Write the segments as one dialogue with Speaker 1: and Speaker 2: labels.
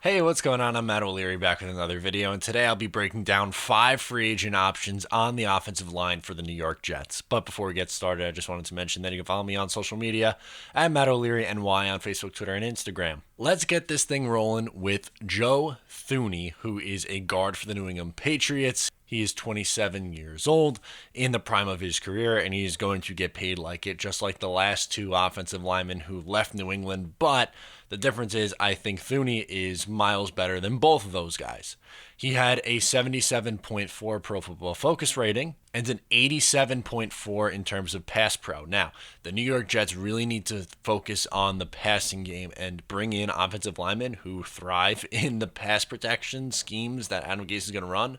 Speaker 1: Hey, what's going on? I'm Matt O'Leary back with another video, and today I'll be breaking down 5 free agent options on the offensive line for the New York Jets. But before we get started, I just wanted to mention that you can follow me on social media at Matt O'Leary NY on Facebook, Twitter, and Instagram. Let's get this thing rolling with Joe Funi, who is a guard for the New England Patriots. He is 27 years old, in the prime of his career, and he's going to get paid like it, just like the last two offensive linemen who left New England. But the difference is, I think Funi is miles better than both of those guys. He had a 77.4 Pro Football Focus rating and an 87.4 in terms of pass pro. Now, the New York Jets really need to focus on the passing game and bring in offensive linemen who thrive in the pass protection schemes that Adam Gase is going to run.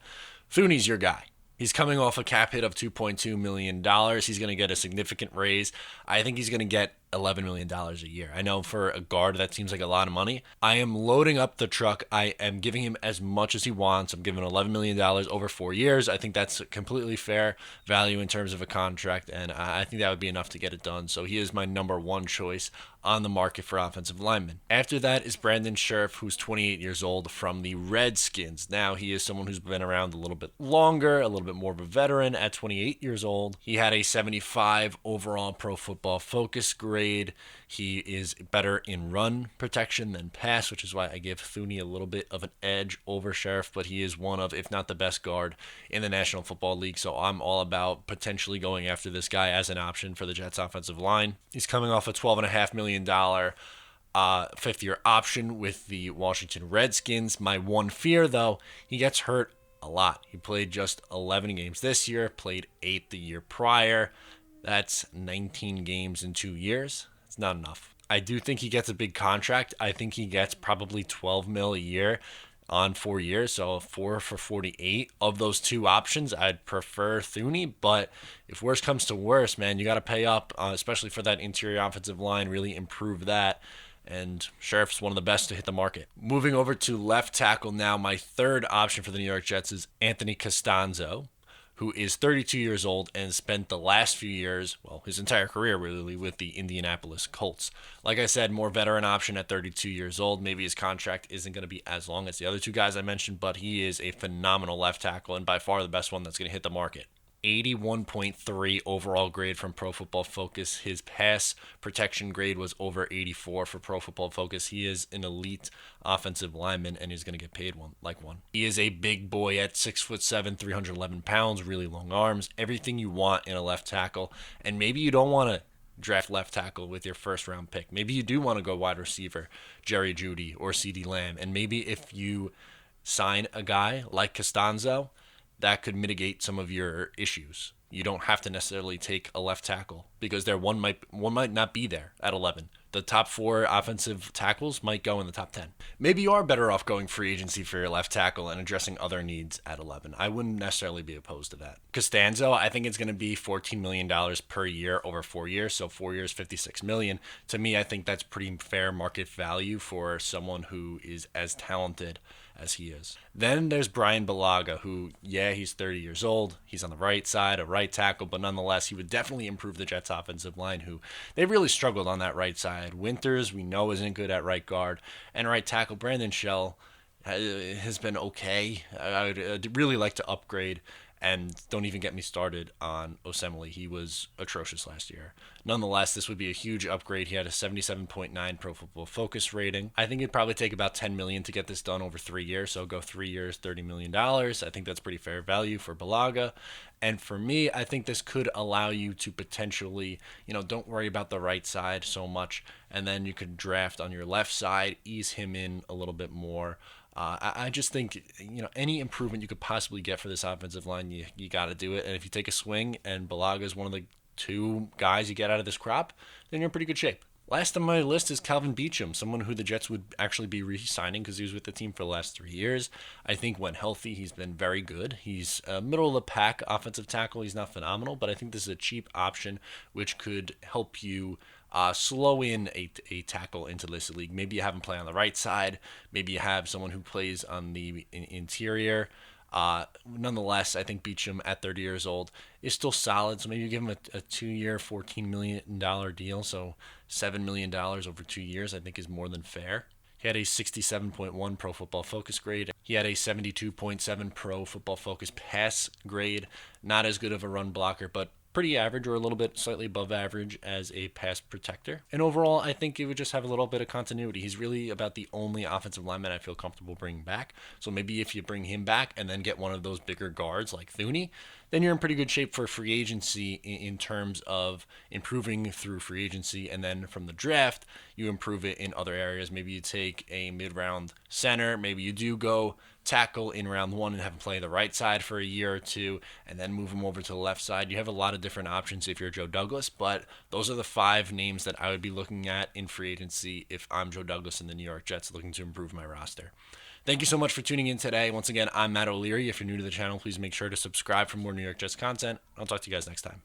Speaker 1: Funi's your guy. He's coming off a cap hit of $2.2 million. He's going to get a significant raise. I think he's going to get $11 million a year. I know for a guard that seems like a lot of money. I am loading up the truck. I am giving him as much as he wants. I'm giving $11 million over 4 years. I think that's completely fair value in terms of a contract, and I think that would be enough to get it done. So he is my number one choice on the market for offensive linemen. After that is Brandon Scherff, who's 28 years old from the Redskins. Now, he is someone who's been around a little bit longer, a little bit more of a veteran at 28 years old. He had a 75 overall Pro Football Focus grade. He is better in run protection than pass, which is why I give Funi a little bit of an edge over Scherff, but he is one of, if not the best guard in the National Football League, so I'm all about potentially going after this guy as an option for the Jets offensive line. He's coming off a $12.5 million fifth-year option with the Washington Redskins. My one fear, though, he gets hurt a lot. He played just 11 games this year, played 8 the year prior. That's 19 games in 2 years. It's not enough. I do think he gets a big contract. I think he gets probably 12 mil a year on 4 years, so 4 for 48. Of those two options, I'd prefer Thuney, but if worse comes to worse, man, you got to pay up, especially for that interior offensive line, really improve that. And Scherff's one of the best to hit the market. Moving over to left tackle now, my third option for the New York Jets is Anthony Costanzo, who is 32 years old and spent the last few years, well, his entire career really, with the Indianapolis Colts. Like I said, more veteran option at 32 years old. Maybe his contract isn't going to be as long as the other two guys I mentioned, but he is a phenomenal left tackle and by far the best one that's going to hit the market. 81.3 overall grade from Pro Football Focus. His pass protection grade was over 84 for Pro Football Focus. He is an elite offensive lineman, and he's going to get paid like one. He is a big boy at 6'7", 311 pounds, really long arms, everything you want in a left tackle. And maybe you don't want to draft left tackle with your first round pick. Maybe you do want to go wide receiver, Jerry Jeudy or CeeDee Lamb. And maybe if you sign a guy like Costanzo, that could mitigate some of your issues. You don't have to necessarily take a left tackle because one might not be there at 11. The top 4 offensive tackles might go in the top 10. Maybe you are better off going free agency for your left tackle and addressing other needs at 11. I wouldn't necessarily be opposed to that. Costanzo, I think it's going to be $14 million per year over 4 years, so 4 years, $56 million. To me, I think that's pretty fair market value for someone who is as talented as he is. Then there's Brian Bulaga, who, yeah, he's 30 years old. He's on the right side, a right tackle, but nonetheless, he would definitely improve the Jets' offensive line, who they really struggled on that right side. Winters, we know, isn't good at right guard, and right tackle Brandon Shell has been okay. I would really like to upgrade. And don't even get me started on Osemele. He was atrocious last year. Nonetheless, this would be a huge upgrade. He had a 77.9 Pro Football Focus rating. I think it'd probably take about $10 million to get this done over 3 years. So go 3 years, $30 million. I think that's pretty fair value for Bulaga. And for me, I think this could allow you to potentially, don't worry about the right side so much. And then you could draft on your left side, ease him in a little bit more. I just think, any improvement you could possibly get for this offensive line, you got to do it. And if you take a swing and Bulaga is one of the 2 guys you get out of this crop, then you're in pretty good shape. Last on my list is Calvin Beecham, someone who the Jets would actually be re-signing because he was with the team for the last 3 years. I think when healthy, he's been very good. He's a middle-of-the-pack offensive tackle. He's not phenomenal, but I think this is a cheap option which could help you slow in a tackle into this league. Maybe you have him play on the right side. Maybe you have someone who plays on the interior. Nonetheless, I think Beecham at 30 years old is still solid. So maybe you give him a 2-year, $14 million deal. So $7 million over 2 years, I think, is more than fair. He had a 67.1 Pro Football Focus grade. He had a 72.7 Pro Football Focus pass grade. Not as good of a run blocker, but pretty average or a little bit slightly above average as a pass protector. And overall, I think it would just have a little bit of continuity. He's really about the only offensive lineman I feel comfortable bringing back. So maybe if you bring him back and then get one of those bigger guards like Funi, then you're in pretty good shape for free agency in terms of improving through free agency. And then from the draft, you improve it in other areas. Maybe you take a mid-round center. Maybe you do go tackle in round one and have him play the right side for a year or two and then move him over to the left side. You have a lot of different options if you're Joe Douglas, but those are the 5 names that I would be looking at in free agency if I'm Joe Douglas and the New York Jets looking to improve my roster. Thank you so much for tuning in today. Once again, I'm Matt O'Leary. If you're new to the channel, please make sure to subscribe for more New York Jets content. I'll talk to you guys next time.